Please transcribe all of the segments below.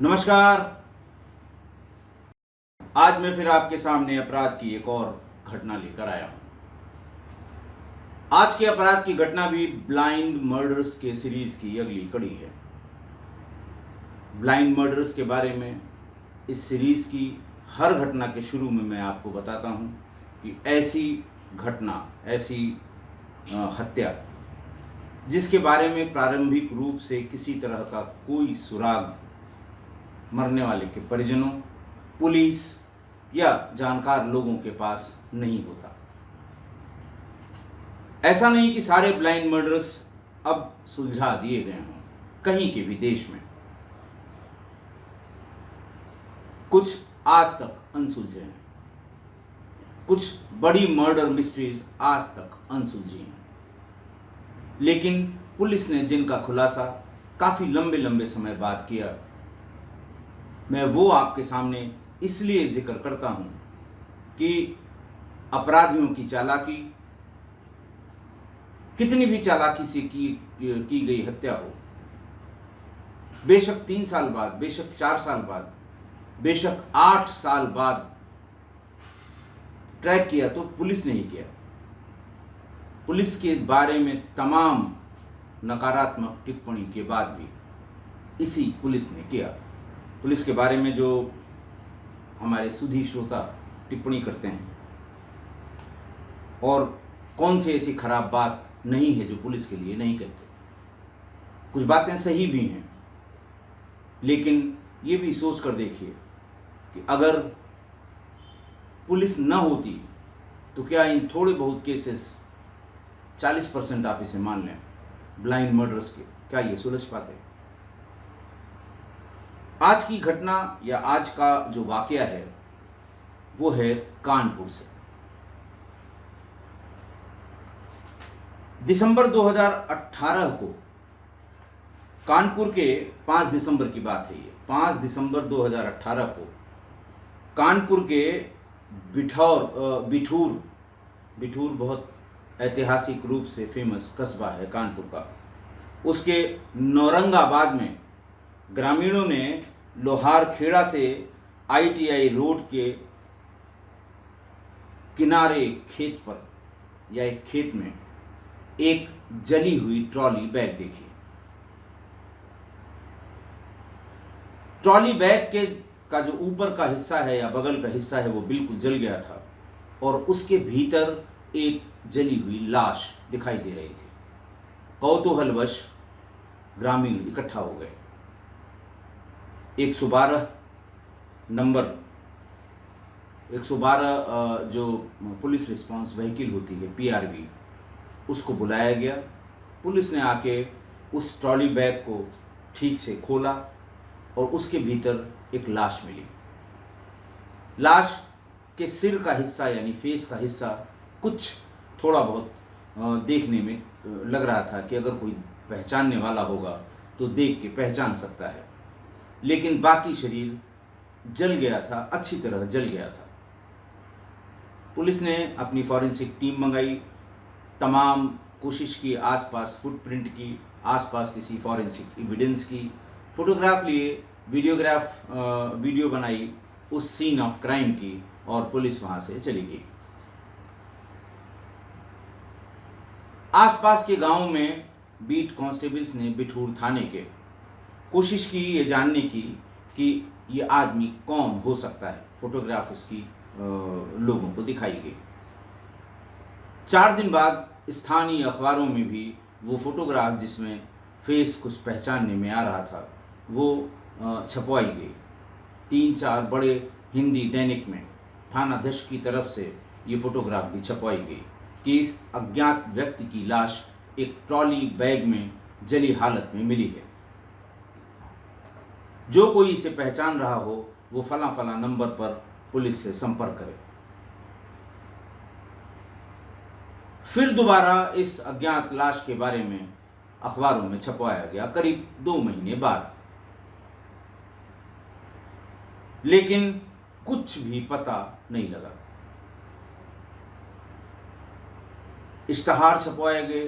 नमस्कार। आज मैं फिर आपके सामने अपराध की एक और घटना लेकर आया हूं। आज के अपराध की घटना भी ब्लाइंड मर्डर्स के सीरीज की अगली कड़ी है। ब्लाइंड मर्डर्स के बारे में इस सीरीज की हर घटना के शुरू में मैं आपको बताता हूं कि ऐसी घटना, ऐसी हत्या जिसके बारे में प्रारंभिक रूप से किसी तरह का कोई सुराग मरने वाले के परिजनों, पुलिस या जानकार लोगों के पास नहीं होता। ऐसा नहीं कि सारे ब्लाइंड मर्डर्स अब सुलझा दिए गए हों कहीं के भी देश में। कुछ आज तक अनसुलझे हैं, कुछ बड़ी मर्डर मिस्ट्रीज आज तक अनसुलझी हैं, लेकिन पुलिस ने जिनका खुलासा काफ़ी लंबे लंबे समय बाद किया, मैं वो आपके सामने इसलिए जिक्र करता हूं कि अपराधियों की चालाकी, कितनी भी चालाकी से की गई हत्या हो, बेशक 3 साल बाद, बेशक 4 साल बाद, बेशक 8 साल बाद ट्रैक किया तो पुलिस ने ही किया। पुलिस के बारे में तमाम नकारात्मक टिप्पणी के बाद भी इसी पुलिस ने किया। पुलिस के बारे में जो हमारे सुधी श्रोता टिप्पणी करते हैं, और कौन सी ऐसी खराब बात नहीं है जो पुलिस के लिए नहीं कहते। कुछ बातें सही भी हैं, लेकिन ये भी सोच कर देखिए कि अगर पुलिस न होती तो क्या इन थोड़े बहुत केसेस 40% आप इसे मान लें ब्लाइंड मर्डर्स के, क्या ये सुलझ पाते? आज की घटना या आज का जो वाकया है वो है कानपुर से। दिसंबर 2018 को कानपुर के 5 दिसंबर की बात है। ये 5 दिसंबर 2018 को कानपुर के बिठूर बहुत ऐतिहासिक रूप से फेमस कस्बा है कानपुर का। उसके नौरंगाबाद में ग्रामीणों ने लोहारखेड़ा से ITI रोड के किनारे खेत पर या एक खेत में एक जली हुई ट्रॉली बैग देखी। ट्रॉली बैग का जो ऊपर का हिस्सा है या बगल का हिस्सा है वो बिल्कुल जल गया था, और उसके भीतर एक जली हुई लाश दिखाई दे रही थी। कौतूहलवश ग्रामीण इकट्ठा हो गए। 112 नंबर 112 जो पुलिस रिस्पांस व्हीकल होती है PRV, उसको बुलाया गया। पुलिस ने आके उस ट्रॉली बैग को ठीक से खोला और उसके भीतर एक लाश मिली। लाश के सिर का हिस्सा यानी फेस का हिस्सा कुछ थोड़ा बहुत देखने में लग रहा था कि अगर कोई पहचानने वाला होगा तो देख के पहचान सकता है, लेकिन बाकी शरीर जल गया था, अच्छी तरह जल गया था। पुलिस ने अपनी फॉरेंसिक टीम मंगाई, तमाम कोशिश की, आसपास फुटप्रिंट की, आसपास किसी फॉरेंसिक एविडेंस की, फोटोग्राफ लिए, वीडियो बनाई उस सीन ऑफ क्राइम की, और पुलिस वहां से चली गई। आसपास के गांव में बीट कांस्टेबल्स ने बिठूर थाने के कोशिश की ये जानने की कि ये आदमी कौन हो सकता है। फोटोग्राफ उसकी लोगों को दिखाई गई। 4 दिन बाद स्थानीय अखबारों में भी वो फोटोग्राफ जिसमें फेस कुछ पहचानने में आ रहा था वो छपवाई गई। 3-4 बड़े हिंदी दैनिक में थानाध्यक्ष की तरफ से ये फोटोग्राफ भी छपवाई गई कि इस अज्ञात व्यक्ति की लाश एक ट्रॉली बैग में जली हालत में मिली है। जो कोई इसे पहचान रहा हो वो फला फला नंबर पर पुलिस से संपर्क करे। फिर दोबारा इस अज्ञात लाश के बारे में अखबारों में छपवाया गया करीब 2 महीने बाद, लेकिन कुछ भी पता नहीं लगा। इश्तहार छपवाए गए,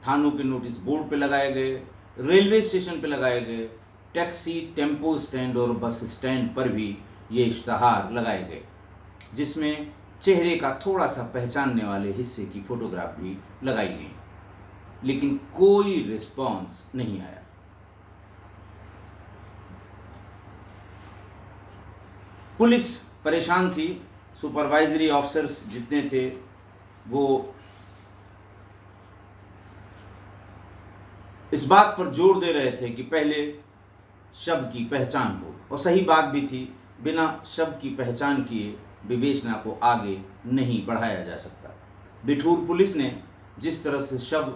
थानों के नोटिस बोर्ड पे लगाए गए, रेलवे स्टेशन पे लगाए गए, टैक्सी, टेम्पो स्टैंड और बस स्टैंड पर भी ये इश्तहार लगाए गए, जिसमें चेहरे का थोड़ा सा पहचानने वाले हिस्से की फोटोग्राफ भी लगाई गई, लेकिन कोई रिस्पॉन्स नहीं आया। पुलिस परेशान थी, सुपरवाइजरी ऑफिसर्स जितने थे वो इस बात पर जोर दे रहे थे कि पहले शव की पहचान हो, और सही बात भी थी, बिना शव की पहचान किए विवेचना को आगे नहीं बढ़ाया जा सकता। बिठूर पुलिस ने जिस तरह से शव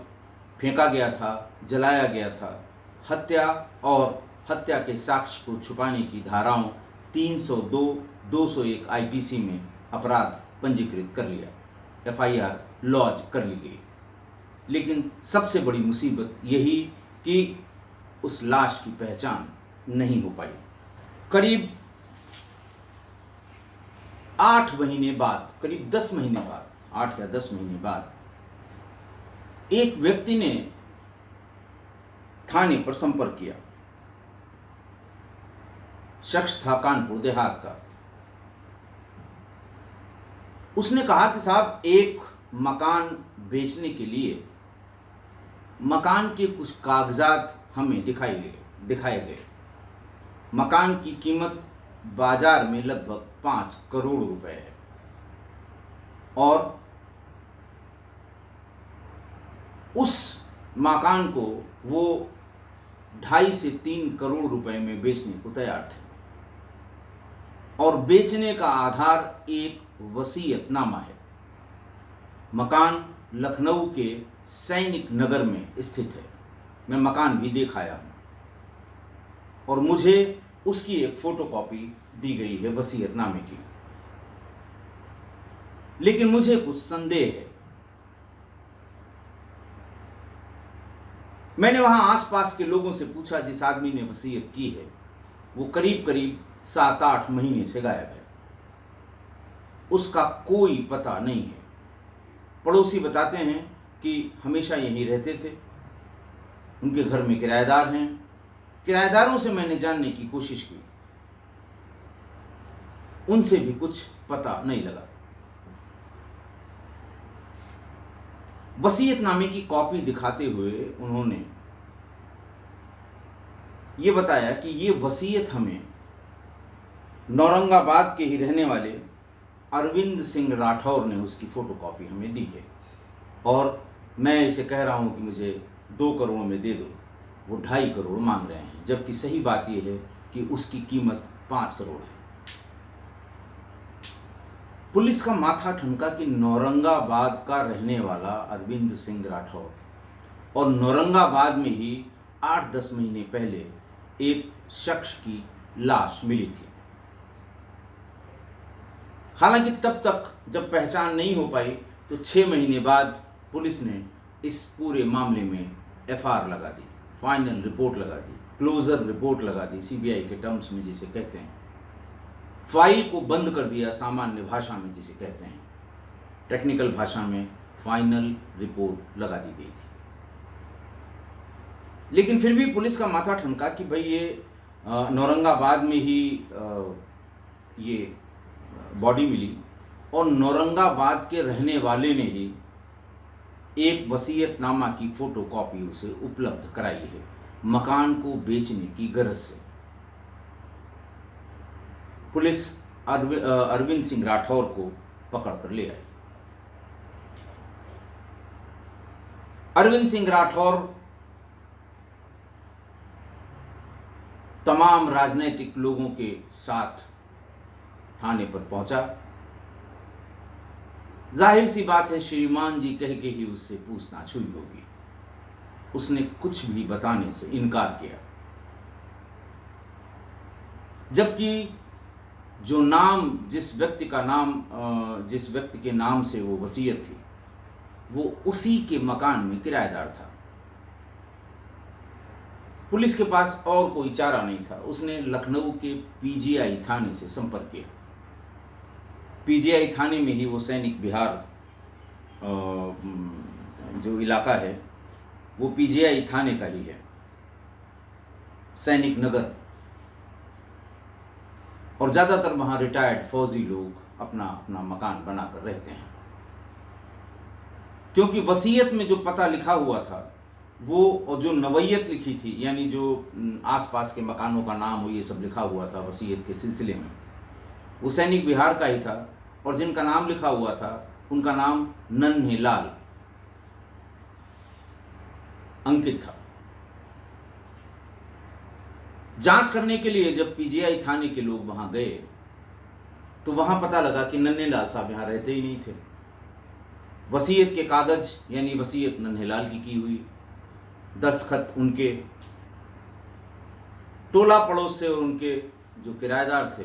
फेंका गया था, जलाया गया था, हत्या और हत्या के साक्ष्य को छुपाने की धाराओं 302, 201 आईपीसी में अपराध पंजीकृत कर लिया, एफआईआर लॉन्च कर ली गई। लेकिन सबसे बड़ी मुसीबत यही कि उस लाश की पहचान नहीं हो पाई। करीब 8 महीने बाद, करीब 10 महीने बाद, 8 या 10 महीने बाद एक व्यक्ति ने थाने पर संपर्क किया। शख्स था कानपुर देहात का। उसने कहा कि साहब, एक मकान बेचने के लिए मकान के कुछ कागजात हमें दिखाए गए। मकान की कीमत बाजार में लगभग 5 करोड़ रुपए है, और उस मकान को वो 2.5 से 3 करोड़ रुपए में बेचने को तैयार थे, और बेचने का आधार एक वसीयतनामा है। मकान लखनऊ के सैनिक नगर में स्थित है। मैं मकान भी देख आया हूँ, और मुझे उसकी एक फोटोकॉपी दी गई है वसीयतनामे की। लेकिन मुझे कुछ संदेह है। मैंने वहां आसपास के लोगों से पूछा, जिस आदमी ने वसीयत की है वो करीब करीब 7-8 महीने से गायब है, उसका कोई पता नहीं है। पड़ोसी बताते हैं कि हमेशा यहीं रहते थे, उनके घर में किराएदार हैं। किराएदारों से मैंने जानने की कोशिश की, उनसे भी कुछ पता नहीं लगा। वसीयतनामे की कॉपी दिखाते हुए उन्होंने ये बताया कि ये वसीयत हमें औरंगाबाद के ही रहने वाले अरविंद सिंह राठौर ने उसकी फोटोकॉपी हमें दी है, और मैं इसे कह रहा हूं कि मुझे 2 करोड़ में दे दो। वो 2.5 करोड़ मांग रहे हैं, जबकि सही बात यह है कि उसकी कीमत 5 करोड़ है। पुलिस का माथा ठनका कि औरंगाबाद का रहने वाला अरविंद सिंह राठौर, और औरंगाबाद में ही 8-10 महीने पहले एक शख्स की लाश मिली थी। हालांकि तब तक जब पहचान नहीं हो पाई तो 6 महीने बाद पुलिस ने इस पूरे मामले में एफआईआर लगा दी, फाइनल रिपोर्ट लगा दी, क्लोजर रिपोर्ट लगा दी, सीबीआई के टर्म्स में जिसे कहते हैं। फाइल को बंद कर दिया, सामान्य भाषा में जिसे कहते हैं, टेक्निकल भाषा में फाइनल रिपोर्ट लगा दी गई थी। लेकिन फिर भी पुलिस का माथा ठनका कि भाई ये औरंगाबाद में ही ये बॉडी मिली, और औरंगाबाद के रहने वाले ने ही एक वसीयतनामा की फोटोकॉपी उसे उपलब्ध कराई है, मकान को बेचने की गरज से। पुलिस अरविंद सिंह राठौर को पकड़ कर ले आई। अरविंद सिंह राठौर तमाम राजनीतिक लोगों के साथ थाने पर पहुंचा। जाहिर सी बात है, श्रीमान जी कह के ही उससे पूछताछ हुई होगी। उसने कुछ भी बताने से इनकार किया, जबकि जो नाम, जिस व्यक्ति के नाम से वो वसीयत थी, वो उसी के मकान में किराएदार था। पुलिस के पास और कोई चारा नहीं था। उसने लखनऊ के पीजीआई थाने से संपर्क किया। पीजीआई थाने में ही वो सैनिक बिहार जो इलाका है वो पीजीआई थाने का ही है। सैनिक नगर, और ज़्यादातर वहाँ रिटायर्ड फौजी लोग अपना अपना मकान बनाकर रहते हैं। क्योंकि वसीयत में जो पता लिखा हुआ था वो, और जो नवैयत लिखी थी, यानी जो आसपास के मकानों का नाम वो ये सब लिखा हुआ था वसीयत के सिलसिले में, वो सैनिक विहार का ही था। और जिनका नाम लिखा हुआ था उनका नाम नन्हेलाल अंकित था। जांच करने के लिए जब पीजीआई थाने के लोग वहां गए तो वहां पता लगा कि नन्हेलाल साहब यहां रहते ही नहीं थे। वसीयत के कागज, यानी वसीयत नन्हेलाल की हुई, दस्तखत उनके, टोला पड़ोस से उनके जो किराएदार थे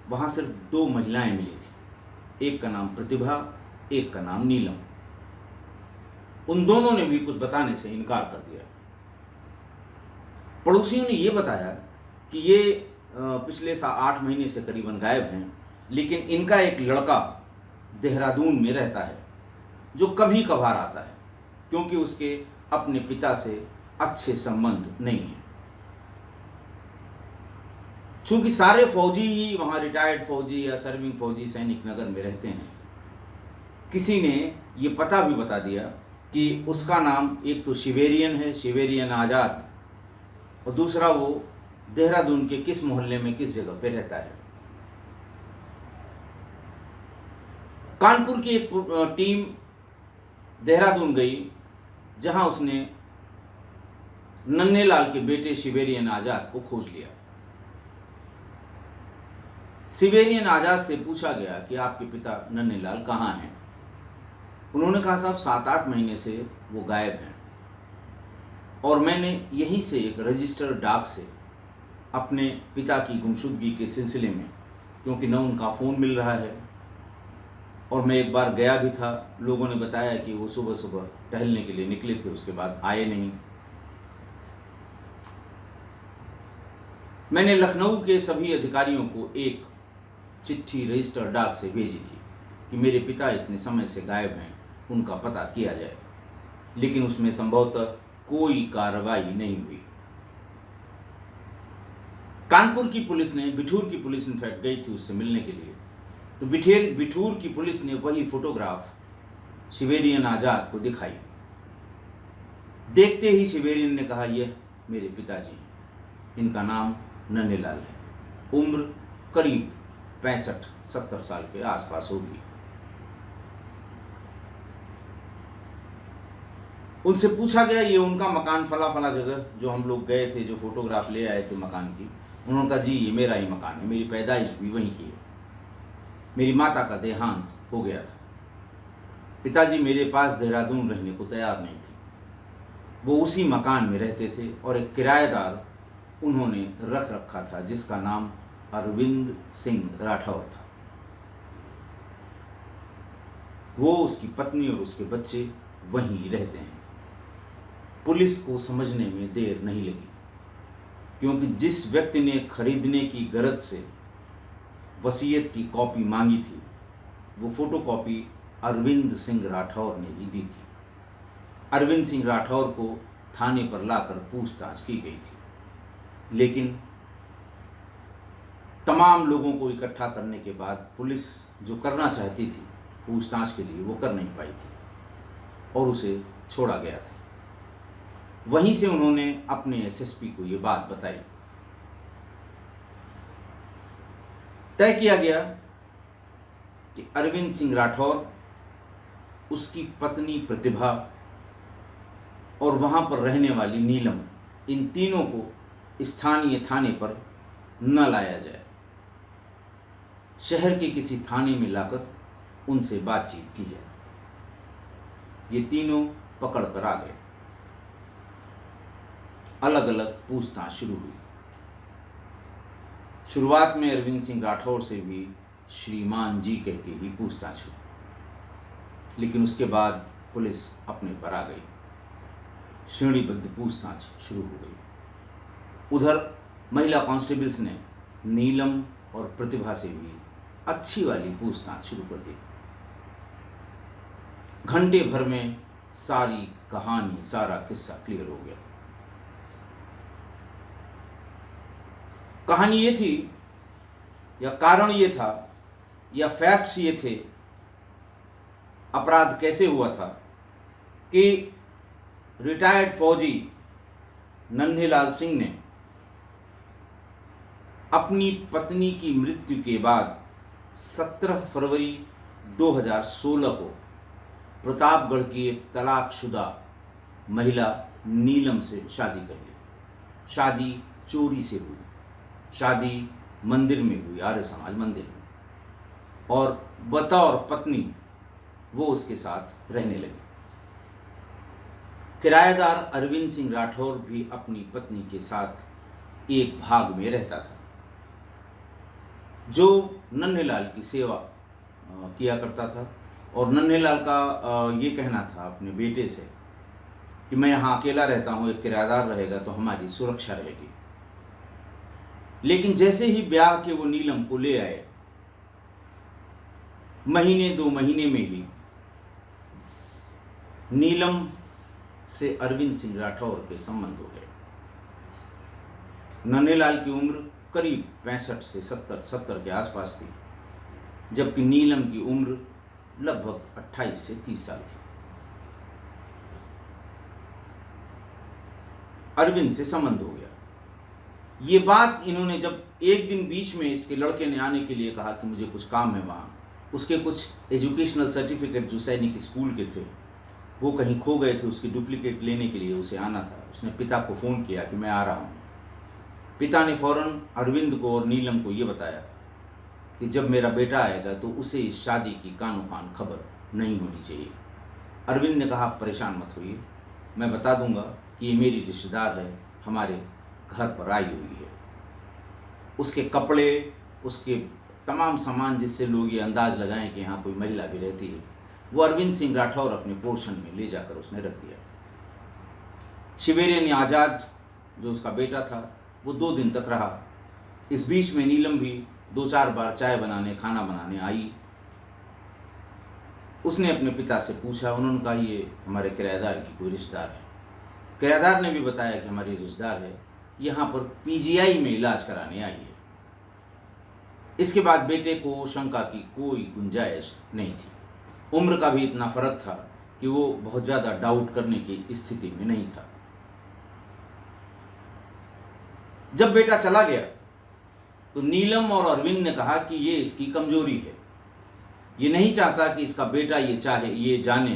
वहां सिर्फ 2 महिलाएं मिली थी, एक का नाम प्रतिभा, एक का नाम नीलम। उन दोनों ने भी कुछ बताने से इनकार कर दिया। पड़ोसियों ने ये बताया कि ये पिछले 8 महीने से करीबन गायब हैं, लेकिन इनका एक लड़का देहरादून में रहता है जो कभी कभार आता है, क्योंकि उसके अपने पिता से अच्छे संबंध नहीं हैं। चूंकि सारे फौजी ही वहाँ रिटायर्ड फौजी या सर्विंग फौजी सैनिक नगर में रहते हैं, किसी ने ये पता भी बता दिया कि उसका नाम एक तो शिवेरियन है, शिवेरियन आज़ाद, और दूसरा वो देहरादून के किस मोहल्ले में किस जगह पे रहता है। कानपुर की एक टीम देहरादून गई, जहां उसने नन्हेलाल के बेटे शिवेरियन आज़ाद को खोज लिया। शिवेरियन आज़ाद से पूछा गया कि आपके पिता नन्हेलाल कहाँ हैं। उन्होंने कहा साहब 7-8 महीने से वो गायब हैं, और मैंने यहीं से एक रजिस्टर डाक से अपने पिता की गुमशुदगी के सिलसिले में, क्योंकि न उनका फ़ोन मिल रहा है, और मैं एक बार गया भी था, लोगों ने बताया कि वो सुबह सुबह टहलने के लिए निकले थे, उसके बाद आए नहीं। मैंने लखनऊ के सभी अधिकारियों को एक चिट्ठी रजिस्टर डाक से भेजी थी कि मेरे पिता इतने समय से गायब हैं, उनका पता किया जाए, लेकिन उसमें संभवतः कोई कार्रवाई नहीं हुई। कानपुर की पुलिस ने, बिठूर की पुलिस इनफैक्ट गई थी उससे मिलने के लिए, तो बिठूर की पुलिस ने वही फोटोग्राफ शिवेरियन आज़ाद को दिखाई। देखते ही शिवेरियन ने कहा, यह मेरे पिताजी, इनका नाम नन्हेलाल है, उम्र करीब 65-70 साल के आसपास होगी। उनसे पूछा गया ये उनका मकान फला फला जगह जो हम लोग गए थे, जो फोटोग्राफ ले आए थे मकान की, उन्होंने कहा जी ये मेरा ही मकान है, मेरी पैदाइश भी वहीं की है, मेरी माता का देहांत हो गया था, पिताजी मेरे पास देहरादून रहने को तैयार नहीं थे, वो उसी मकान में रहते थे, और एक किराएदार उन्होंने रख रखा था जिसका नाम अरविंद सिंह राठौर था। वो, उसकी पत्नी और उसके बच्चे वहीं रहते हैं। पुलिस को समझने में देर नहीं लगी, क्योंकि जिस व्यक्ति ने खरीदने की गरज से वसीयत की कॉपी मांगी थी, वो फोटोकॉपी अरविंद सिंह राठौर ने ही दी थी। अरविंद सिंह राठौर को थाने पर लाकर पूछताछ की गई थी, लेकिन तमाम लोगों को इकट्ठा करने के बाद पुलिस जो करना चाहती थी पूछताछ के लिए, वो कर नहीं पाई थी और उसे छोड़ा गया था। वहीं से उन्होंने अपने एसएसपी को ये बात बताई। तय किया गया कि अरविंद सिंह राठौर, उसकी पत्नी प्रतिभा और वहां पर रहने वाली नीलम, इन तीनों को स्थानीय थाने पर न लाया जाए, शहर के किसी थाने में लाकर उनसे बातचीत की जाए। ये तीनों पकड़ कर आ गए। अलग अलग पूछताछ शुरू हुई। शुरुआत में अरविंद सिंह राठौर से भी श्रीमान जी कह के ही पूछताछ हुई, लेकिन उसके बाद पुलिस अपने पर आ गई। श्रेणीबद्ध पूछताछ शुरू हो गई। उधर महिला कांस्टेबल्स ने नीलम और प्रतिभा से भी अच्छी वाली पूछताछ शुरू कर दी। घंटे भर में सारी कहानी, सारा किस्सा क्लियर हो गया। कहानी ये थी, या कारण ये था, या फैक्ट्स ये थे, अपराध कैसे हुआ था कि रिटायर्ड फौजी नन्हेलाल सिंह ने अपनी पत्नी की मृत्यु के बाद 17 फरवरी 2016 को प्रतापगढ़ की एक तलाकशुदा महिला नीलम से शादी कर ली। शादी चोरी से हुई, शादी मंदिर में हुई, आर्य समाज मंदिर में, और बतौर पत्नी वो उसके साथ रहने लगी। किराएदार अरविंद सिंह राठौर भी अपनी पत्नी के साथ एक भाग में रहता था, जो नन्हेलाल की सेवा किया करता था। और नन्हेलाल का ये कहना था अपने बेटे से कि मैं यहाँ अकेला रहता हूँ, एक किराएदार रहेगा तो हमारी सुरक्षा रहेगी। लेकिन जैसे ही ब्याह के वो नीलम को ले आए, महीने 2 महीने में ही नीलम से अरविंद सिंह राठौर के संबंध हो गए। नन्हेलाल की उम्र करीब 65 से 70 के आसपास थी, जबकि नीलम की उम्र लगभग 28 से 30 साल थी। अरविंद से संबंध हो गया। ये बात इन्होंने जब एक दिन बीच में इसके लड़के ने आने के लिए कहा कि मुझे कुछ काम है वहाँ, उसके कुछ एजुकेशनल सर्टिफिकेट जो सैनिक स्कूल के थे वो कहीं खो गए थे, उसकी डुप्लीकेट लेने के लिए उसे आना था। उसने पिता को फ़ोन किया कि मैं आ रहा हूँ। पिता ने फ़ौरन अरविंद को और नीलम को ये बताया कि जब मेरा बेटा आएगा तो उसे इस शादी की कानो कान खबर नहीं होनी चाहिए। अरविंद ने कहा, परेशान मत होइए, मैं बता दूंगा कि ये मेरी रिश्तेदार है, हमारे घर पर आई हुई है। उसके कपड़े, उसके तमाम सामान जिससे लोग ये अंदाज़ लगाएं कि यहाँ कोई महिला भी रहती है, वो अरविंद सिंह राठौर अपने पोर्शन में ले जाकर उसने रख दिया। शिवेरियन आज़ाद जो उसका बेटा था वो 2 दिन तक रहा। इस बीच में नीलम भी 2-4 बार चाय बनाने, खाना बनाने आई। उसने अपने पिता से पूछा, उन्होंने कहा ये हमारे किराएदार की कोई रिश्तेदार है। किराएदार ने भी बताया कि हमारी रिश्तेदार है, यहाँ पर पीजीआई में इलाज कराने आई है। इसके बाद बेटे को शंका की कोई गुंजाइश नहीं थी। उम्र का भी इतना फर्क था कि वो बहुत ज़्यादा डाउट करने की स्थिति में नहीं था। जब बेटा चला गया तो नीलम और अरविंद ने कहा कि ये इसकी कमजोरी है, ये नहीं चाहता कि इसका बेटा ये जाने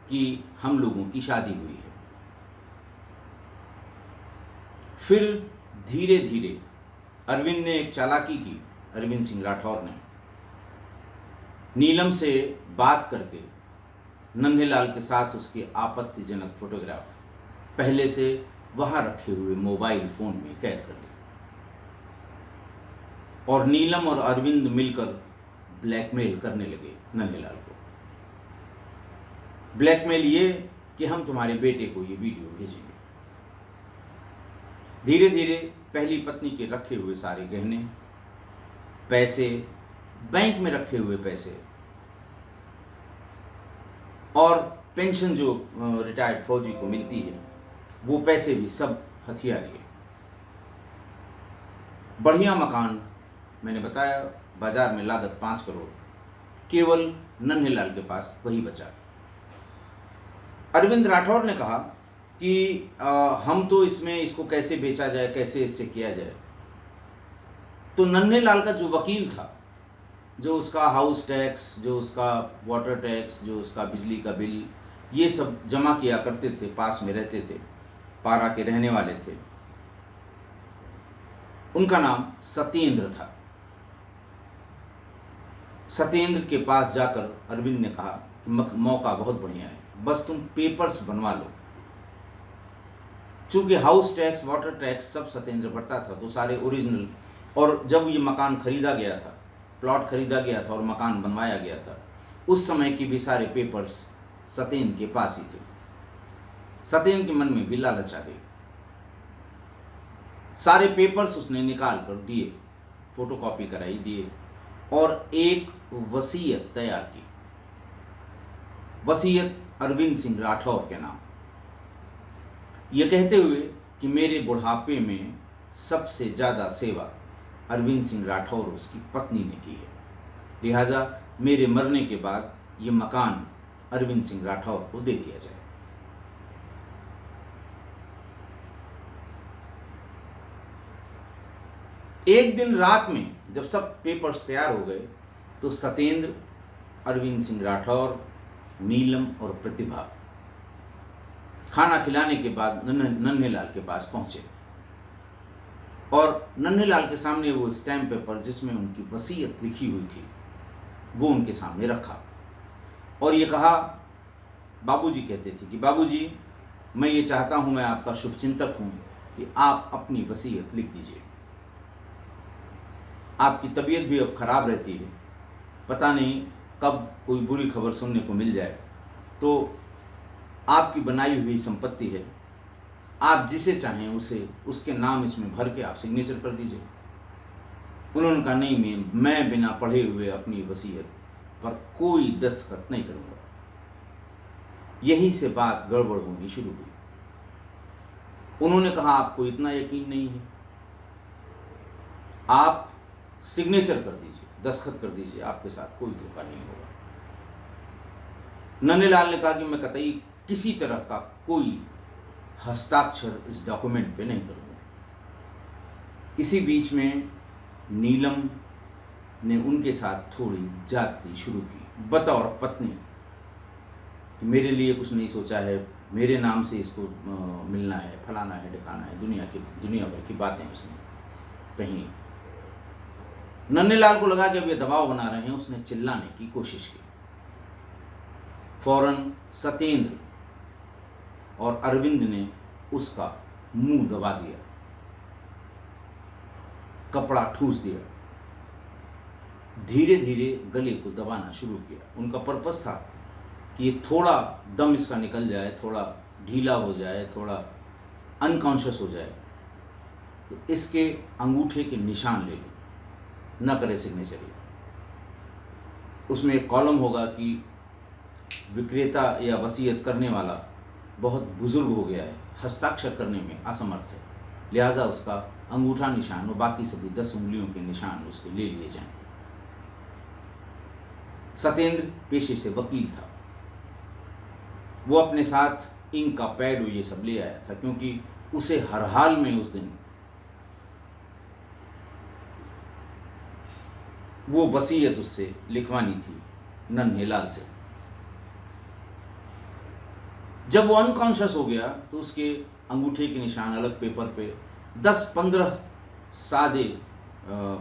कि हम लोगों की शादी हुई है। फिर धीरे धीरे अरविंद ने एक चालाकी की, अरविंद सिंह राठौर ने नीलम से बात करके नन्हेलाल के साथ उसके आपत्तिजनक फोटोग्राफ पहले से वहां रखे हुए मोबाइल फोन में कैद कर लिया, और नीलम और अरविंद मिलकर ब्लैकमेल करने लगे नन्हेलाल को। ब्लैकमेल ये कि हम तुम्हारे बेटे को ये वीडियो भेजेंगे। धीरे धीरे पहली पत्नी के रखे हुए सारे गहने, पैसे, बैंक में रखे हुए पैसे और पेंशन जो रिटायर्ड फौजी को मिलती है वो पैसे भी सब हथिया लिए। बढ़िया मकान, मैंने बताया बाजार में लागत 5 करोड़, केवल नन्हेलाल के पास वही बचा। अरविंद राठौर ने कहा कि हम तो इसको कैसे बेचा जाए, कैसे इससे किया जाए। तो नन्हेलाल का जो वकील था, जो उसका हाउस टैक्स, जो उसका वाटर टैक्स, जो उसका बिजली का बिल, ये सब जमा किया करते थे, पास में रहते थे, पारा के रहने वाले थे, उनका नाम सत्येंद्र था। सत्येंद्र के पास जाकर अरविंद ने कहा कि मौका बहुत बढ़िया है, बस तुम पेपर्स बनवा लो। चूंकि हाउस टैक्स, वाटर टैक्स सब सत्येंद्र भरता था, तो सारे ओरिजिनल, और जब ये मकान खरीदा गया था, प्लॉट खरीदा गया था और मकान बनवाया गया था, उस समय की भी सारे पेपर्स सत्येंद्र के पास ही थे। सत्येंद्र के मन में भी लालच आ गई। सारे पेपर्स उसने निकाल कर दिए, फोटोकॉपी कराई, दिए, और एक वसीयत तैयार की। वसीयत अरविंद सिंह राठौर के नाम, ये कहते हुए कि मेरे बुढ़ापे में सबसे ज़्यादा सेवा अरविंद सिंह राठौर और उसकी पत्नी ने की है। लिहाजा मेरे मरने के बाद ये मकान अरविंद सिंह राठौर को दे दिया जाए। एक दिन रात में जब सब पेपर्स तैयार हो गए तो सत्येंद्र, अरविंद सिंह राठौर, नीलम और प्रतिभा खाना खिलाने के बाद नन्हेलाल के पास पहुंचे और नन्हेलाल के सामने वो स्टैम्प पेपर जिसमें उनकी वसीयत लिखी हुई थी वो उनके सामने रखा और ये कहा, बाबूजी कहते थे कि बाबूजी, मैं ये चाहता हूं, मैं आपका शुभचिंतक हूं कि आप अपनी वसीयत लिख दीजिए। आपकी तबीयत भी अब खराब रहती है, पता नहीं कब कोई बुरी खबर सुनने को मिल जाए, तो आपकी बनाई हुई संपत्ति है, आप जिसे चाहें उसे उसके नाम इसमें भर के आप सिग्नेचर कर दीजिए। उन्होंने कहा, नहीं, मैं बिना पढ़े हुए अपनी वसीयत पर कोई दस्तखत नहीं करूंगा। यहीं से बात गड़बड़ होनी शुरू हुई। उन्होंने कहा, आपको इतना यकीन नहीं है, आप सिग्नेचर कर दीजिए, दस्तखत कर दीजिए, आपके साथ कोई धोखा नहीं होगा। नन्हेलाल ने कहा कि मैं कतई किसी तरह का कोई हस्ताक्षर इस डॉक्यूमेंट पे नहीं करूंगा। इसी बीच में नीलम ने उनके साथ थोड़ी जाती शुरू की, बतौर पत्नी। मेरे लिए कुछ नहीं सोचा है, मेरे नाम से इसको मिलना है, फलाना है, ढिकाना है, दुनिया भर की बातें उसने कहीं। नन्हेलाल को लगा कि अब ये दबाव बना रहे हैं, उसने चिल्लाने की कोशिश की। फौरन सत्येंद्र और अरविंद ने उसका मुंह दबा दिया, कपड़ा ठूस दिया, धीरे धीरे गले को दबाना शुरू किया। उनका पर्पस था कि ये थोड़ा दम इसका निकल जाए, थोड़ा ढीला हो जाए, थोड़ा अनकॉन्शियस हो जाए, तो इसके अंगूठे के निशान ले लो, न करे सिग्नेचर। उसमें एक कॉलम होगा कि विक्रेता या वसीयत करने वाला बहुत बुजुर्ग हो गया है, हस्ताक्षर करने में असमर्थ है, लिहाजा उसका अंगूठा निशान और बाकी सभी 10 उंगलियों के निशान उसके ले लिए जाएं। सत्येंद्र पेशे से वकील था, वो अपने साथ इंक का पैड ये सब ले आया था, क्योंकि उसे हर हाल में उस दिन वो वसीयत उससे लिखवानी थी नन्हेलाल से। जब वो अनकॉन्शियस हो गया तो उसके अंगूठे के निशान अलग पेपर पे 10-15 सादे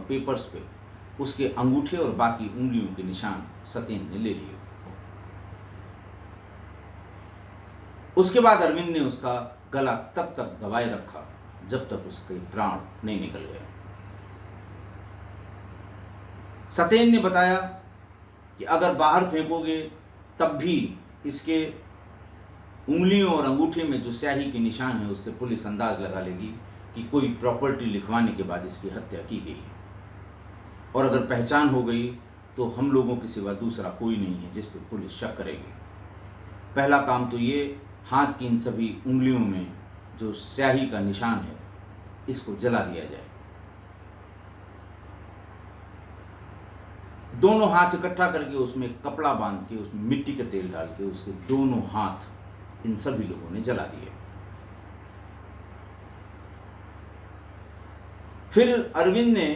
पेपर्स पे उसके अंगूठे और बाकी उंगलियों के निशान सत्येंद्र ने ले लिए। उसके बाद अरविंद ने उसका गला तब तक दबाए रखा जब तक उसके प्राण नहीं निकल गए। सत्येंद्र ने बताया कि अगर बाहर फेंकोगे तब भी इसके उंगलियों और अंगूठे में जो स्याही के निशान है उससे पुलिस अंदाज लगा लेगी कि कोई प्रॉपर्टी लिखवाने के बाद इसकी हत्या की गई है, और अगर पहचान हो गई तो हम लोगों के सिवा दूसरा कोई नहीं है जिस पर पुलिस शक करेगी। पहला काम तो ये, हाथ की इन सभी उंगलियों में जो स्याही का निशान है इसको जला दिया जाए। दोनों हाथ इकट्ठा करके उसमें कपड़ा बांध के उसमें मिट्टी का तेल डाल के उसके दोनों हाथ इन सभी लोगों ने जला दिए। फिर अरविंद ने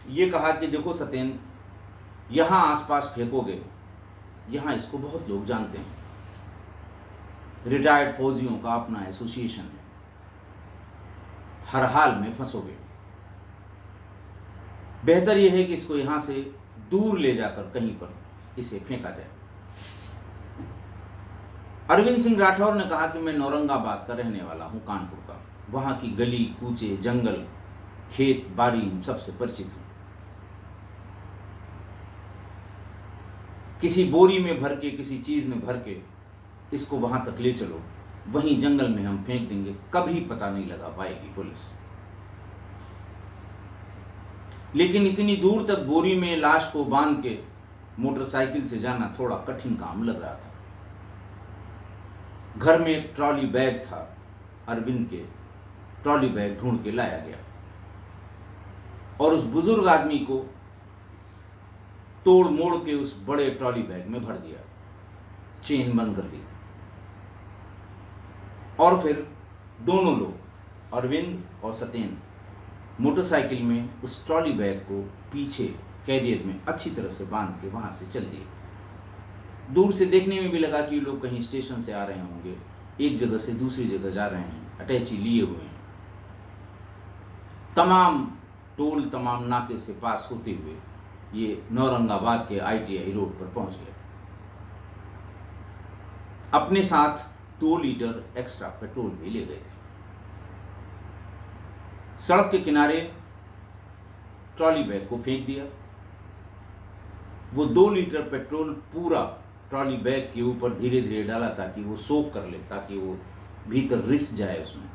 ये कहा कि देखो सत्येंद्र, यहां आसपास फेंकोगे, यहां इसको बहुत लोग जानते हैं, रिटायर्ड फौजियों का अपना एसोसिएशन है, हर हाल में फंसोगे। बेहतर यह है कि इसको यहां से दूर ले जाकर कहीं पर इसे फेंका जाए। अरविंद सिंह राठौर ने कहा कि मैं औरंगाबाद का रहने वाला हूं, कानपुर का, वहां की गली कूचे, जंगल, खेत बाड़ी इन सबसे परिचित हूं। किसी बोरी में भर के, किसी चीज में भर के इसको वहां तक ले चलो, वहीं जंगल में हम फेंक देंगे, कभी पता नहीं लगा पाएगी पुलिस। लेकिन इतनी दूर तक बोरी में लाश को बांध के मोटरसाइकिल से जाना थोड़ा कठिन काम लग रहा था। घर में एक ट्रॉली बैग था, अरविंद के ट्रॉली बैग ढूंढ के लाया गया। और उस बुजुर्ग आदमी को तोड़ मोड़ के उस बड़े ट्रॉली बैग में भर दिया, चेन बंद कर दी। और फिर दोनों लोग, अरविंद और सत्येंद्र, मोटरसाइकिल में उस ट्रॉली बैग को पीछे कैरियर में अच्छी तरह से बांध के वहां से चल दिए। दूर से देखने में भी लगा कि लोग कहीं स्टेशन से आ रहे होंगे, एक जगह से दूसरी जगह जा रहे हैं, अटैची लिए हुए हैं। तमाम टोल, तमाम नाके से पास होते हुए ये नौरंगाबाद के ITI रोड पर पहुंच गए। अपने साथ 2 लीटर एक्स्ट्रा पेट्रोल भी ले गए थे। सड़क के किनारे ट्रॉली बैग को फेंक दिया। वो 2 लीटर पेट्रोल पूरा ट्रॉली बैग के ऊपर धीरे धीरे डाला ताकि वो सोख कर ले, ताकि वो भीतर रिस जाए उसमें।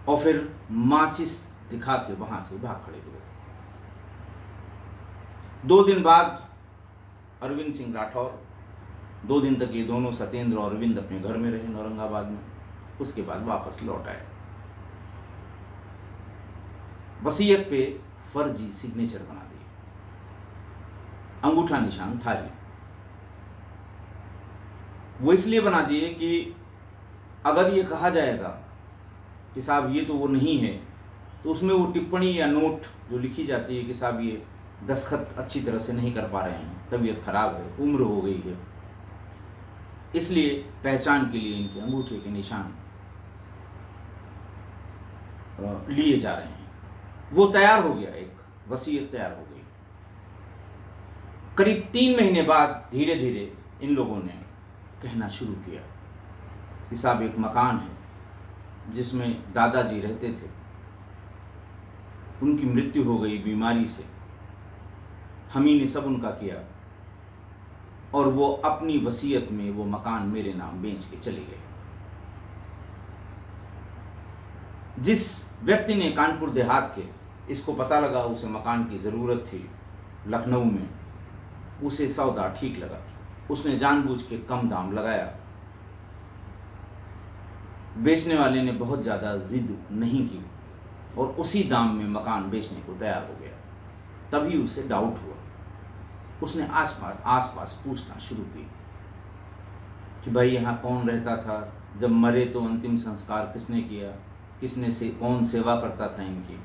और फिर माचिस दिखा के वहां से भाग खड़े हुए। 2 दिन बाद अरविंद सिंह राठौर, 2 दिन तक ये दोनों सत्येंद्र और अरविंद अपने घर में रहे नौरंगाबाद में। उसके बाद वापस लौट आए। वसीयत पे फर्जी सिग्नेचर बना दिए, अंगूठा निशान था ही। वो इसलिए बना दिए कि अगर ये कहा जाएगा कि साहब ये तो वो नहीं है, तो उसमें वो टिप्पणी या नोट जो लिखी जाती है कि साहब ये दस्तखत अच्छी तरह से नहीं कर पा रहे हैं, तबीयत खराब है, उम्र हो गई है, इसलिए पहचान के लिए इनके अंगूठे के निशान लिए जा रहे हैं। वो तैयार हो गया, एक वसीयत तैयार हो गई। करीब 3 महीने बाद धीरे धीरे इन लोगों ने कहना शुरू किया कि साहब एक मकान है जिसमें दादाजी रहते थे, उनकी मृत्यु हो गई बीमारी से, हम ही ने सब उनका किया, और वो अपनी वसीयत में वो मकान मेरे नाम बेच के चले गए। जिस व्यक्ति ने कानपुर देहात के, इसको पता लगा उसे मकान की ज़रूरत थी लखनऊ में, उसे सौदा ठीक लगा, उसने जानबूझ के कम दाम लगाया। बेचने वाले ने बहुत ज़्यादा जिद नहीं की और उसी दाम में मकान बेचने को तैयार हो गया। तभी उसे डाउट हुआ। उसने आसपास पूछना शुरू की कि भाई यहाँ कौन रहता था, जब मरे तो अंतिम संस्कार किसने किया, कौन सेवा करता था इनकी।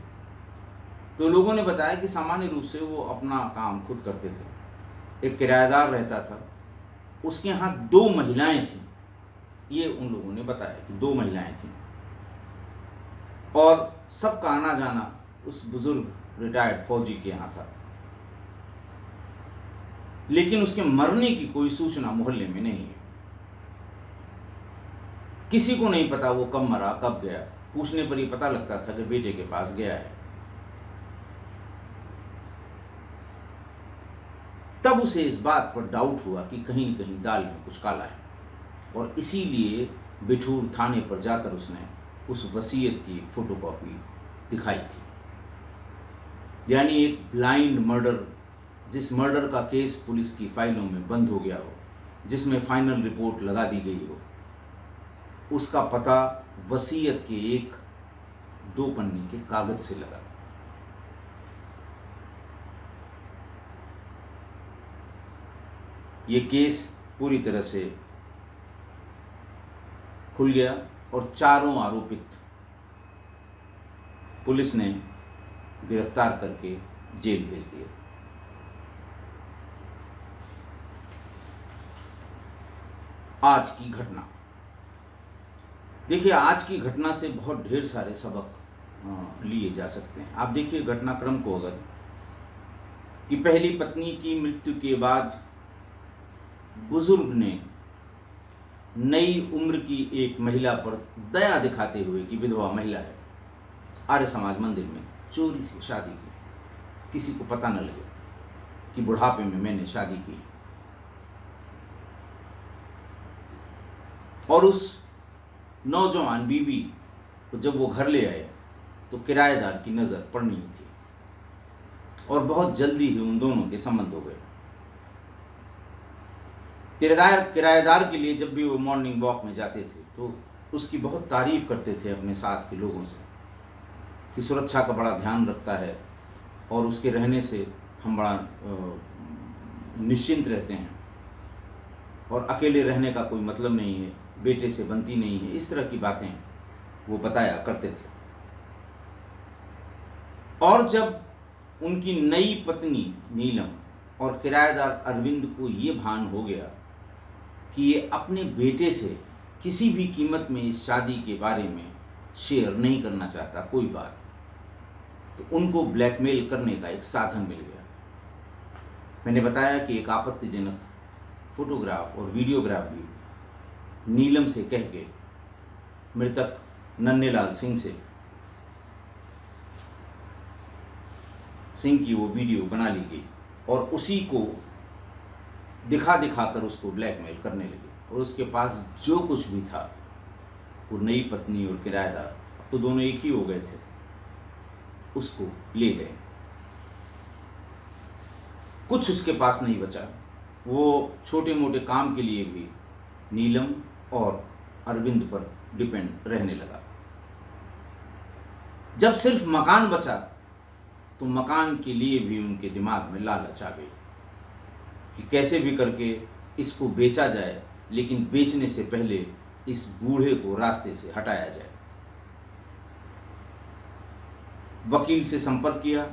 तो लोगों ने बताया कि सामान्य रूप से वो अपना काम खुद करते थे। एक किराएदार रहता था, उसके यहाँ 2 महिलाएं थीं। ये उन लोगों ने बताया कि 2 महिलाएं थीं और सबका आना जाना उस बुजुर्ग रिटायर्ड फौजी के यहाँ था। लेकिन उसके मरने की कोई सूचना मोहल्ले में नहीं है। किसी को नहीं पता वो कब मरा, कब गया। पूछने पर ही पता लगता था कि बेटे के पास गया है। तब उसे इस बात पर डाउट हुआ कि कहीं न कहीं दाल में कुछ काला है, और इसीलिए बिठूर थाने पर जाकर उसने उस वसीयत की फोटोकॉपी दिखाई थी। यानी एक ब्लाइंड मर्डर, जिस मर्डर का केस पुलिस की फाइलों में बंद हो गया हो, जिसमें फाइनल रिपोर्ट लगा दी गई हो, उसका पता वसीयत के एक 2 पन्ने के कागज से लगा। ये केस पूरी तरह से खुल गया और चारों आरोपित पुलिस ने गिरफ्तार करके जेल भेज दिए। आज की घटना देखिए, आज की घटना से बहुत ढेर सारे सबक लिए जा सकते हैं। आप देखिए घटनाक्रम को, अगर कि पहली पत्नी की मृत्यु के बाद बुजुर्ग ने नई उम्र की एक महिला पर दया दिखाते हुए कि विधवा महिला है, आर्य समाज मंदिर में चोरी से शादी की, किसी को पता न लगे कि बुढ़ापे में मैंने शादी की। और उस नौजवान बीवी को जब वो घर ले आए तो किराएदार की नज़र पड़नी ही थी, और बहुत जल्दी ही उन दोनों के संबंध हो गए। किराएदार के लिए जब भी वो मॉर्निंग वॉक में जाते थे तो उसकी बहुत तारीफ करते थे अपने साथ के लोगों से की सुरक्षा का बड़ा ध्यान रखता है और उसके रहने से हम बड़ा निश्चिंत रहते हैं और अकेले रहने का कोई मतलब नहीं है, बेटे से बनती नहीं है, इस तरह की बातें वो बताया करते थे। और जब उनकी नई पत्नी नीलम और किराएदार अरविंद को ये भान हो गया कि ये अपने बेटे से किसी भी कीमत में इस शादी के बारे में शेयर नहीं करना चाहता कोई बात, तो उनको ब्लैकमेल करने का एक साधन मिल गया। मैंने बताया कि एक आपत्तिजनक फोटोग्राफ और वीडियोग्राफ भी नीलम से कह के मृतक नन्हेलाल सिंह की वो वीडियो बना ली गई और उसी को दिखा कर उसको ब्लैकमेल करने लगे। और उसके पास जो कुछ भी था, वो नई पत्नी और किराएदार, तो दोनों एक ही हो गए थे, उसको ले गए। कुछ उसके पास नहीं बचा। वो छोटे मोटे काम के लिए भी नीलम और अरविंद पर डिपेंड रहने लगा। जब सिर्फ मकान बचा तो मकान के लिए भी उनके दिमाग में लालच आ गई कि कैसे भी करके इसको बेचा जाए, लेकिन बेचने से पहले इस बूढ़े को रास्ते से हटाया जाए। वकील से संपर्क किया,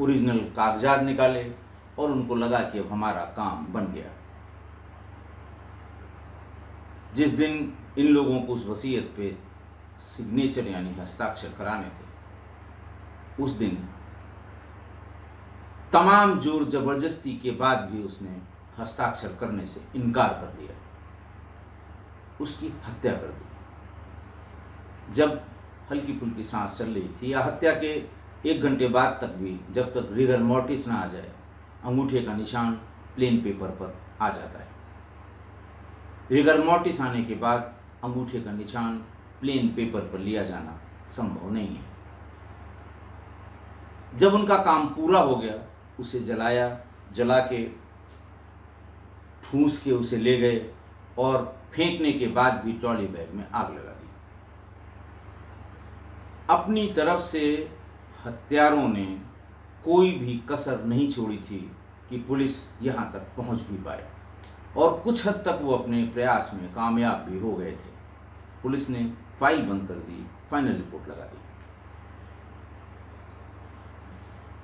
ओरिजिनल कागजात निकाले और उनको लगा कि अब हमारा काम बन गया। जिस दिन इन लोगों को उस वसीयत पे सिग्नेचर यानी हस्ताक्षर कराने थे, उस दिन तमाम जोर जबरदस्ती के बाद भी उसने हस्ताक्षर करने से इनकार कर दिया, उसकी हत्या कर दी। जब हल्की फुल्की सांस चल रही थी, या हत्या के 1 घंटे बाद तक भी, जब तक रिगर मोर्टिस ना आ जाए, अंगूठे का निशान प्लेन पेपर पर आ जाता है। रिगर मोर्टिस आने के बाद अंगूठे का निशान प्लेन पेपर पर लिया जाना संभव नहीं है। जब उनका काम पूरा हो गया, उसे जलाया, जला के ठूंस के उसे ले गए और फेंकने के बाद भी ट्रॉली बैग में आग लगा दी। अपनी तरफ से हत्यारों ने कोई भी कसर नहीं छोड़ी थी कि पुलिस यहाँ तक पहुँच भी पाए, और कुछ हद तक वो अपने प्रयास में कामयाब भी हो गए थे। पुलिस ने फाइल बंद कर दी, फाइनल रिपोर्ट लगा दी।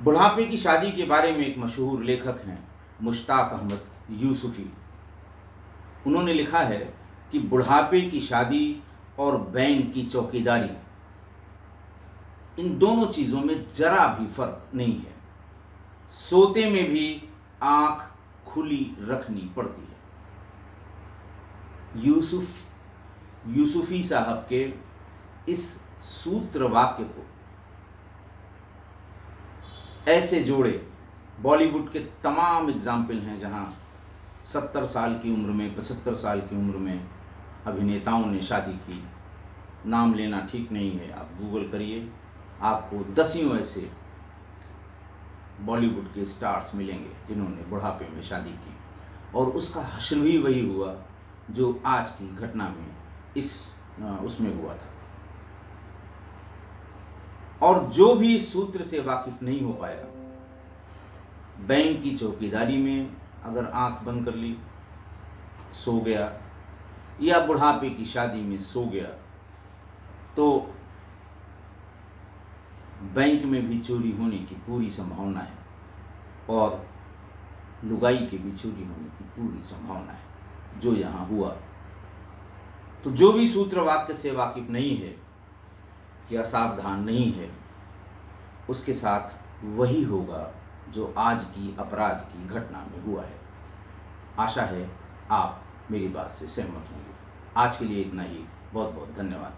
बुढ़ापे की शादी के बारे में एक मशहूर लेखक हैं मुश्ताक अहमद यूसुफी। उन्होंने लिखा है कि बुढ़ापे की शादी और बैंक की चौकीदारी, इन दोनों चीज़ों में जरा भी फर्क नहीं है। सोते में भी आंख खुली रखनी पड़ती है। यूसुफी साहब के इस सूत्र वाक्य को ऐसे जोड़े बॉलीवुड के तमाम एग्जाम्पल हैं जहां 70 साल की उम्र में, 75 साल की उम्र में अभिनेताओं ने शादी की। नाम लेना ठीक नहीं है, आप गूगल करिए, आपको दसियों ऐसे बॉलीवुड के स्टार्स मिलेंगे जिन्होंने बुढ़ापे में शादी की, और उसका हश्र भी वही हुआ जो आज की घटना में उसमें हुआ था। और जो भी इस सूत्र से वाकिफ नहीं हो पाया, बैंक की चौकीदारी में अगर आंख बंद कर ली, सो गया, या बुढ़ापे की शादी में सो गया, तो बैंक में भी चोरी होने की पूरी संभावना है और लुगाई के भी चोरी होने की पूरी संभावना है, जो यहाँ हुआ। तो जो भी सूत्र वाक्य से वाकिफ नहीं है या सावधान नहीं है, उसके साथ वही होगा जो आज की अपराध की घटना में हुआ है। आशा है आप मेरी बात से सहमत होंगे। आज के लिए इतना ही। बहुत बहुत धन्यवाद।